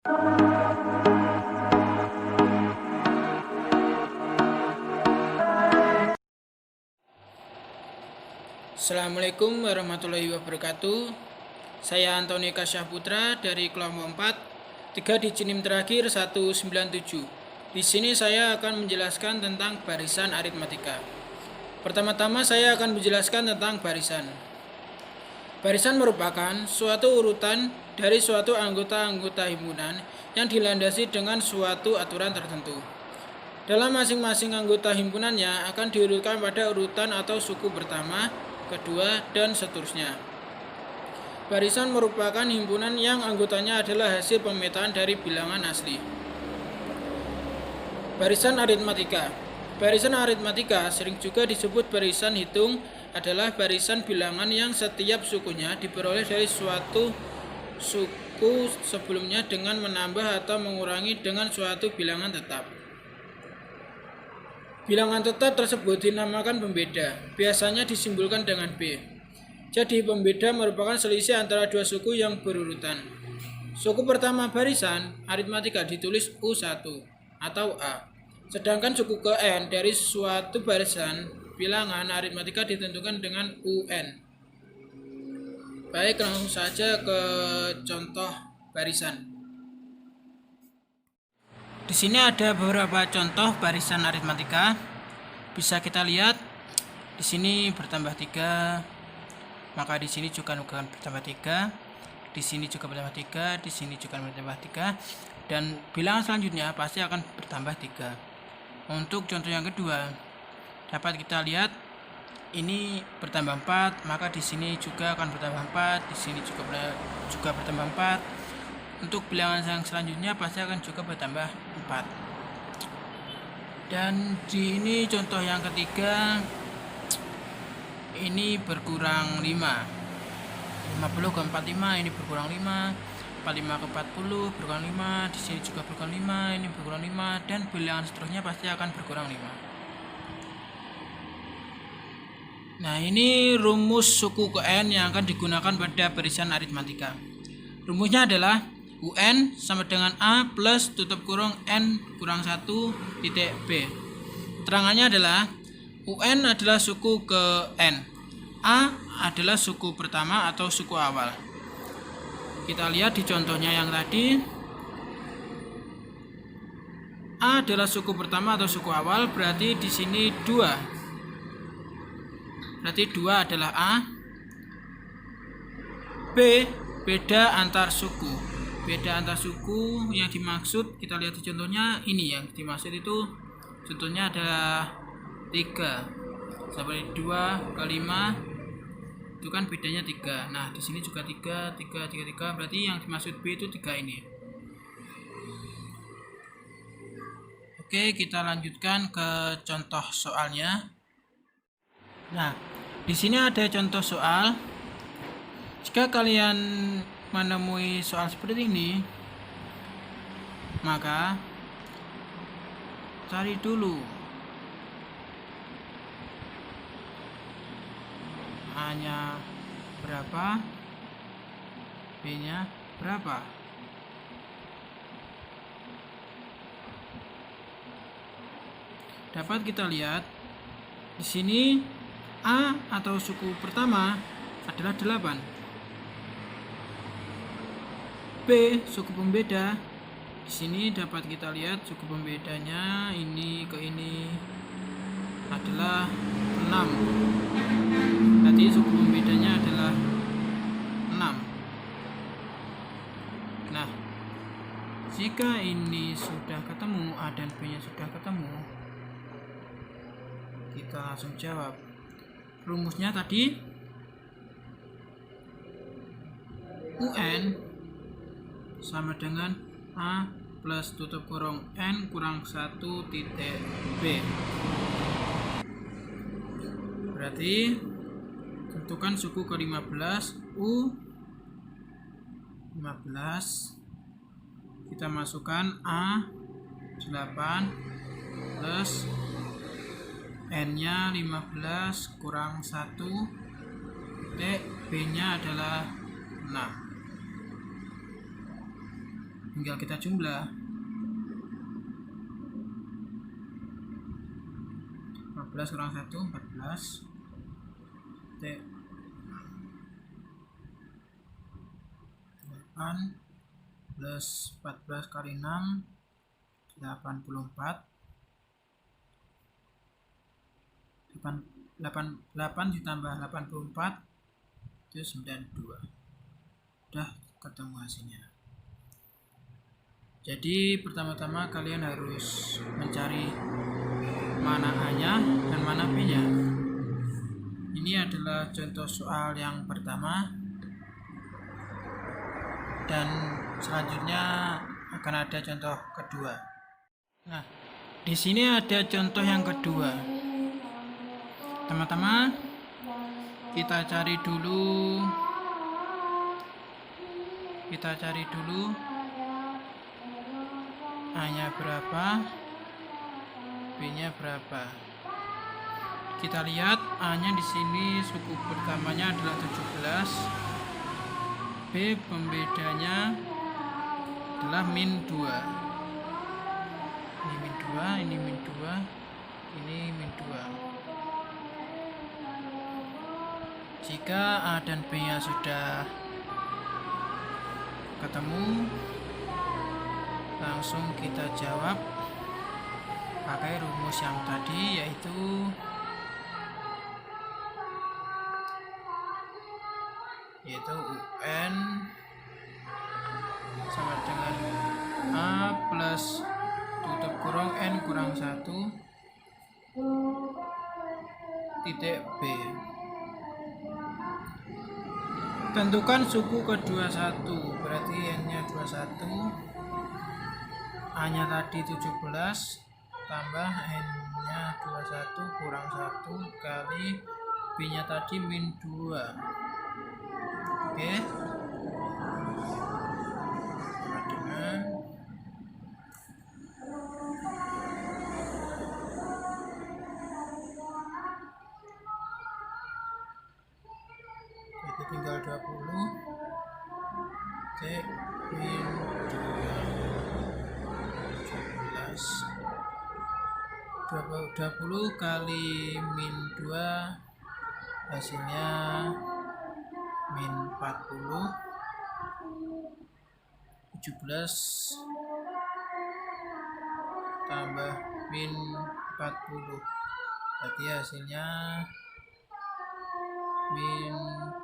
Assalamualaikum warahmatullahi wabarakatuh. Saya Antoni Kasyahputra dari kelompok 4, 3 dijinim terakhir 197. Di sini saya akan menjelaskan tentang barisan aritmatika. Pertama-tama saya akan menjelaskan tentang barisan. Barisan merupakan suatu urutan dari suatu anggota-anggota himpunan yang dilandasi dengan suatu aturan tertentu. Dalam masing-masing anggota himpunannya akan diurutkan pada urutan atau suku pertama, kedua, dan seterusnya. Barisan merupakan himpunan yang anggotanya adalah hasil pemetaan dari bilangan asli. Barisan aritmatika. Barisan aritmatika sering juga disebut barisan hitung, adalah barisan bilangan yang setiap sukunya diperoleh dari suatu suku sebelumnya dengan menambah atau mengurangi dengan suatu bilangan tetap. Bilangan tetap tersebut dinamakan pembeda, biasanya disimbolkan dengan B. Jadi pembeda merupakan selisih antara dua suku yang berurutan. Suku pertama barisan aritmatika ditulis U1 atau A. Sedangkan suku ke N dari suatu barisan bilangan aritmatika ditentukan dengan UN. Baik, langsung saja ke contoh barisan. Di sini ada beberapa contoh barisan aritmatika. Bisa kita lihat di sini bertambah 3, maka di sini juga akan bertambah 3, di sini juga bertambah 3, di sini juga bertambah 3, dan bilangan selanjutnya pasti akan bertambah 3. Untuk contoh yang kedua, dapat kita lihat ini bertambah 4, maka di sini juga akan bertambah 4, di sini juga bertambah 4. Untuk bilangan yang selanjutnya pasti akan juga bertambah 4. Dan di ini contoh yang ketiga, ini berkurang 5. 50 ke 45 ini berkurang 5. 45 ke 40 berkurang 5. Di sini juga berkurang 5, ini berkurang 5, dan bilangan seterusnya pasti akan berkurang 5. Nah, ini rumus suku ke N yang akan digunakan pada barisan aritmatika. Rumusnya adalah UN sama dengan A plus tutup kurung N kurang 1 titik B. Terangannya adalah UN adalah suku ke N, A adalah suku pertama atau suku awal. Kita lihat di contohnya yang tadi, A adalah suku pertama atau suku awal, berarti di sini 2. Berarti 2 adalah A. B, beda antar suku. Beda antar suku yang dimaksud, kita lihat di contohnya, ini yang dimaksud itu contohnya adalah 3 sampai 2 ke 5 itu kan bedanya 3. Nah, di sini juga 3, 3, 3, 3, berarti yang dimaksud B itu 3 ini. Oke, kita lanjutkan ke contoh soalnya. Nah, di sini ada contoh soal. Jika kalian menemui soal seperti ini, maka cari dulu A-nya berapa, B-nya berapa. Dapat kita lihat di sini A atau suku pertama adalah 8. B, suku pembeda. Di sini dapat kita lihat suku pembedanya ini ke ini adalah 6. Berarti suku pembedanya adalah 6. Nah, jika ini sudah ketemu, A dan B nya sudah ketemu, kita langsung jawab. Rumusnya tadi UN sama dengan A plus tutup kurung N kurang 1 titik B. Berarti tentukan suku ke 15 U 15, kita masukkan A 8 plus N nya 15 kurang 1 titik B nya adalah 6. tinggal kita jumlah. 14 kurang 1 14. 8 plus 14 kali 6 84. 8 ditambah 84 itu 92. Udah ketemu hasilnya. Jadi pertama-tama kalian harus mencari mana A-nya dan mana B-nya. Ini adalah contoh soal yang pertama, dan selanjutnya akan ada contoh kedua. Nah, di sini ada contoh yang kedua. Teman-teman, kita cari dulu A-nya berapa, B-nya berapa. Kita lihat A-nya di sini suku pertamanya adalah 17. B pembedanya adalah min 2. Ini min 2, ini min 2, ini min 2. Jika A dan B-nya sudah ketemu, langsung kita jawab pakai rumus yang tadi, yaitu UN sama dengan A plus tutup kurung N kurang 1 titik B. Tentukan suku ke-21, berarti N-nya 21, A-nya tadi 17 tambah N-nya 21 kurang 1 kali B-nya tadi min 2. Oke. Dengan itu tinggal 20 C min 2 20 kali min 2 hasilnya min 40. 17 tambah min 40, berarti hasilnya min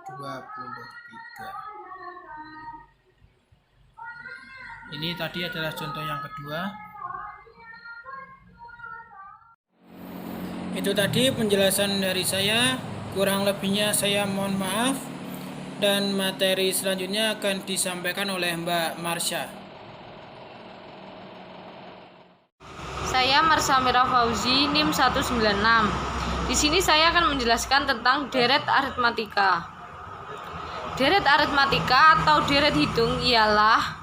23. Ini tadi adalah contoh yang kedua. Itu tadi penjelasan dari saya, kurang lebihnya saya mohon maaf, dan materi selanjutnya akan disampaikan oleh Mbak Marsha. Saya Marsha Mira Fauzi, NIM 196. Di sini saya akan menjelaskan tentang deret aritmatika. Deret aritmatika atau deret hitung ialah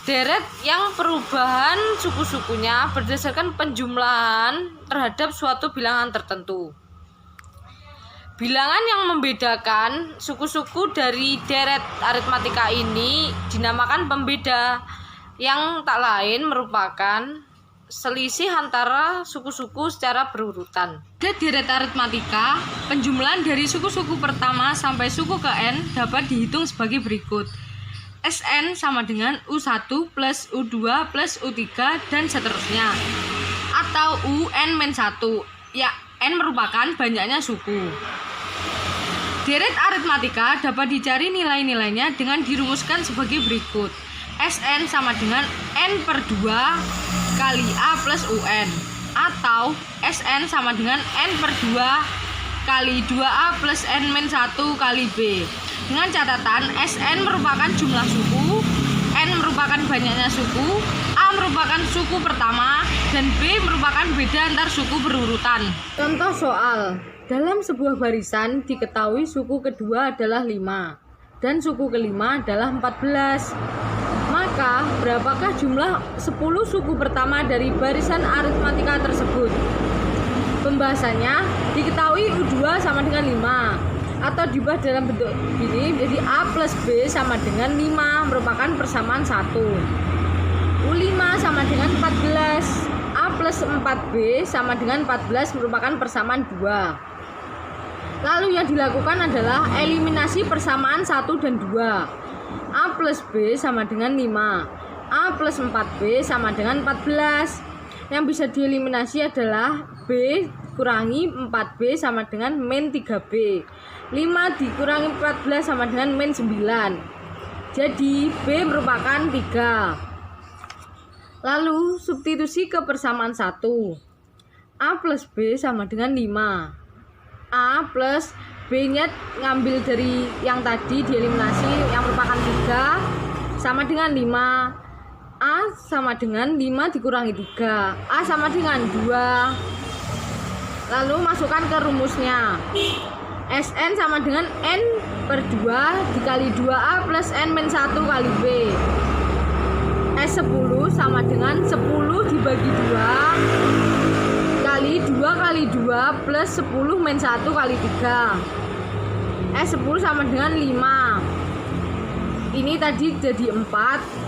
deret yang perubahan suku-sukunya berdasarkan penjumlahan terhadap suatu bilangan tertentu. Bilangan yang membedakan suku-suku dari deret aritmatika ini dinamakan pembeda, yang tak lain merupakan selisih antara suku-suku secara berurutan. Pada deret aritmatika, penjumlahan dari suku-suku pertama sampai suku ke N dapat dihitung sebagai berikut. Sn sama dengan U1 plus U2 plus U3 dan seterusnya. Atau UN-1, ya N merupakan banyaknya suku. Deret aritmatika dapat dicari nilai-nilainya dengan dirumuskan sebagai berikut. Sn sama dengan N per 2 kali A plus UN. Atau Sn sama dengan N per 2 kali 2A plus N-1 kali B. Dengan catatan Sn merupakan jumlah suku, N merupakan banyaknya suku, A merupakan suku pertama, dan B merupakan beda antar suku berurutan. Contoh soal. Dalam sebuah barisan diketahui suku kedua adalah 5 dan suku kelima adalah 14. Maka berapakah jumlah 10 suku pertama dari barisan aritmatika tersebut? Pembahasannya, diketahui U2 sama dengan 5, atau diubah dalam bentuk ini menjadi A plus B sama dengan 5, merupakan persamaan 1. sama dengan 14. A plus 4B sama dengan 14 merupakan persamaan 2. Lalu yang dilakukan adalah eliminasi persamaan 1 dan 2. A plus B sama dengan 5. A plus 4B sama dengan 14. Yang bisa dieliminasi adalah B kurangi 4B sama dengan min 3B. 5 dikurangi 14 sama dengan min 9. Jadi B merupakan 3. Lalu substitusi ke persamaan 1. A plus B sama dengan 5. A plus B-nya ngambil dari yang tadi dieliminasi yang merupakan 3 sama dengan 5. A sama dengan 5 dikurangi 3. A sama dengan 2. Lalu masukkan ke rumusnya. Sn sama dengan N per 2 dikali 2A plus N min 1 kali B. S10 sama dengan 10 dibagi 2 kali 2 kali 2 plus 10 min 1 kali 3. S10 sama dengan 5. Ini tadi jadi 4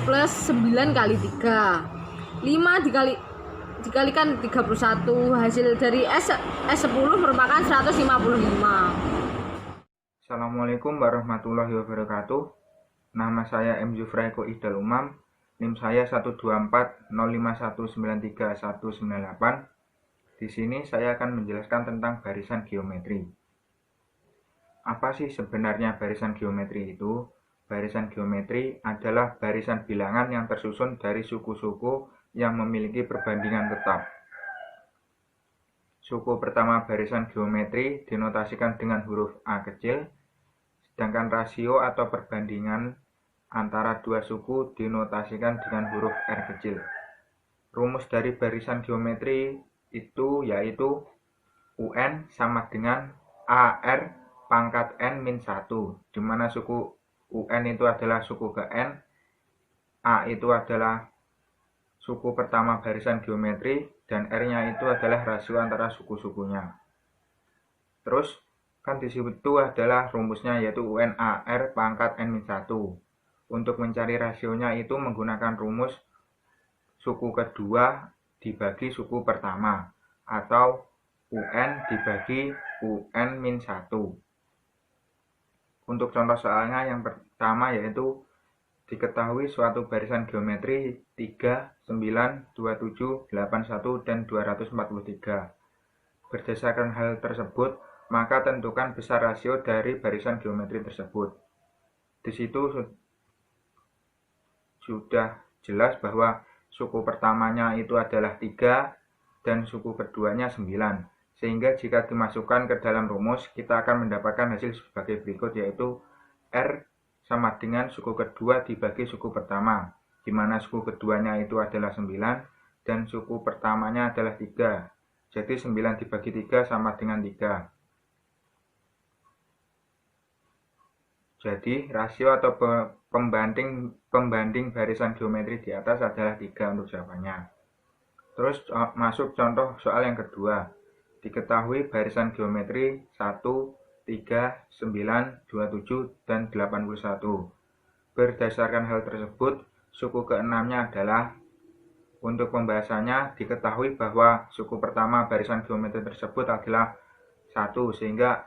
plus 9 kali 3. 5 dikalikan 31. Hasil dari S10 merupakan 155. Assalamualaikum warahmatullahi wabarakatuh. Nama saya M. Zufraiko Ihdal Umam. NIM saya 12405193198. Di sini saya akan menjelaskan tentang barisan geometri. Apa sih sebenarnya barisan geometri itu? Barisan geometri adalah barisan bilangan yang tersusun dari suku-suku yang memiliki perbandingan tetap. Suku pertama barisan geometri dinotasikan dengan huruf A kecil, sedangkan rasio atau perbandingan antara dua suku dinotasikan dengan huruf R kecil. Rumus dari barisan geometri itu yaitu UN sama dengan AR pangkat N min 1, di mana suku UN itu adalah suku ke N, A itu adalah suku pertama barisan geometri, dan R-nya itu adalah rasio antara suku-sukunya. Terus, kan di situ adalah rumusnya yaitu UN AR pangkat N min 1. Untuk mencari rasionya itu menggunakan rumus suku kedua dibagi suku pertama, atau UN dibagi UN min 1. Untuk contoh soalnya yang pertama yaitu diketahui suatu barisan geometri 3, 9, 27, 81, dan 243. Berdasarkan hal tersebut, maka tentukan besar rasio dari barisan geometri tersebut. Di situ sudah jelas bahwa suku pertamanya itu adalah 3 dan suku keduanya 9. Sehingga jika dimasukkan ke dalam rumus, kita akan mendapatkan hasil sebagai berikut, yaitu R sama dengan suku kedua dibagi suku pertama, di mana suku keduanya itu adalah 9 dan suku pertamanya adalah 3. Jadi 9 dibagi 3 sama dengan 3. Jadi rasio atau pembanding barisan geometri di atas adalah 3 untuk jawabannya. Terus masuk contoh soal yang kedua. Diketahui barisan geometri 1, 3, 9, 27, dan 81. Berdasarkan hal tersebut, suku ke-6-nya adalah, untuk pembahasannya diketahui bahwa suku pertama barisan geometri tersebut adalah 1, sehingga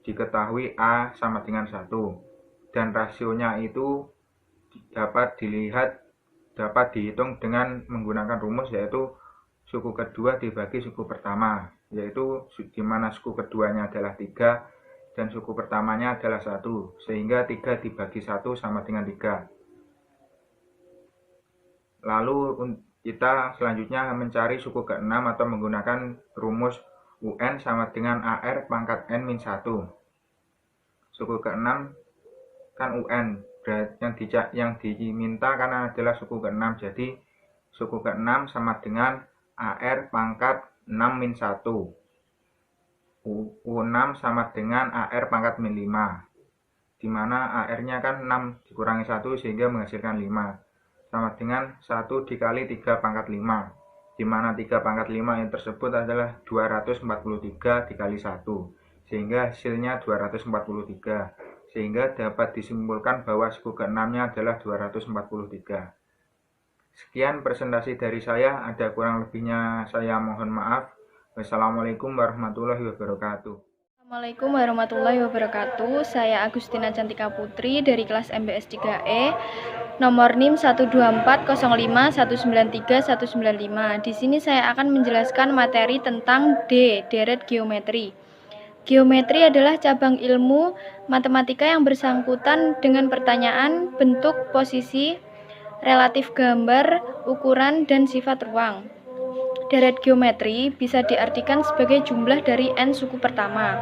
diketahui A sama dengan 1, dan rasionya itu dapat dihitung dengan menggunakan rumus yaitu suku kedua dibagi suku pertama, yaitu di mana suku keduanya adalah 3 dan suku pertamanya adalah 1, sehingga 3 dibagi 1 sama dengan 3. Lalu kita selanjutnya mencari suku ke-6 atau menggunakan rumus UN sama dengan AR pangkat N min 1. Suku ke-6 kan UN, yang diminta karena adalah suku ke-6, jadi suku ke-6 sama dengan AR pangkat 6 min 1. U6 sama dengan AR pangkat min 5, di mana AR-nya kan 6 dikurangi 1 sehingga menghasilkan 5, sama dengan 1 dikali 3 pangkat 5, di mana 3 pangkat 5 yang tersebut adalah 243 dikali 1, sehingga hasilnya 243, sehingga dapat disimpulkan bahwa suku ke-6-nya adalah 243. Sekian presentasi dari saya, ada kurang lebihnya saya mohon maaf. Wassalamualaikum warahmatullahi wabarakatuh. Assalamualaikum warahmatullahi wabarakatuh. Saya Agustina Cantika Putri dari kelas MBS 3E. Nomor NIM 12405193195. Di sini saya akan menjelaskan materi tentang deret geometri. Geometri adalah cabang ilmu matematika yang bersangkutan dengan pertanyaan, bentuk, posisi, relatif gambar, ukuran, dan sifat ruang. Deret geometri bisa diartikan sebagai jumlah dari n suku pertama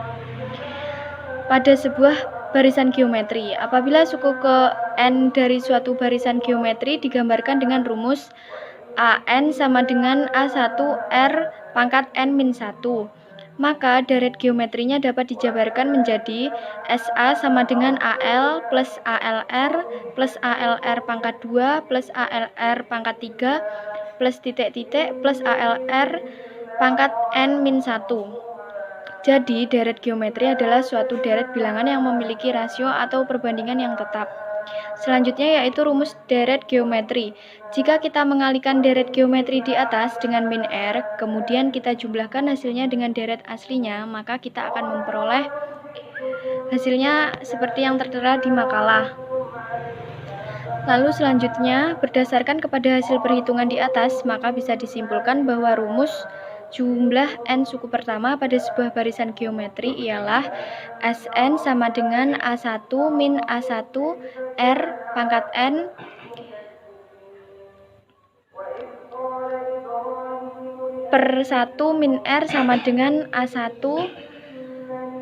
pada sebuah barisan geometri. Apabila suku ke n dari suatu barisan geometri digambarkan dengan rumus AN sama dengan A1 R pangkat n-1, maka deret geometrinya dapat dijabarkan menjadi SA sama dengan AL plus ALR plus ALR pangkat 2 plus ALR pangkat 3 plus titik-titik plus ALR pangkat n-1. Jadi, deret geometri adalah suatu deret bilangan yang memiliki rasio atau perbandingan yang tetap. Selanjutnya yaitu rumus deret geometri. Jika kita mengalihkan deret geometri di atas dengan min R, kemudian kita jumlahkan hasilnya dengan deret aslinya, maka kita akan memperoleh hasilnya seperti yang tertera di makalah. Lalu selanjutnya, berdasarkan kepada hasil perhitungan di atas, maka bisa disimpulkan bahwa rumus jumlah n suku pertama pada sebuah barisan geometri ialah Sn sama dengan A1 min A1 R pangkat n per 1 min R sama dengan A1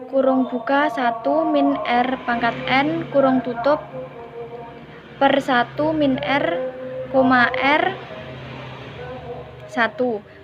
kurung buka 1 min R pangkat n kurung tutup per 1 min R, R 1.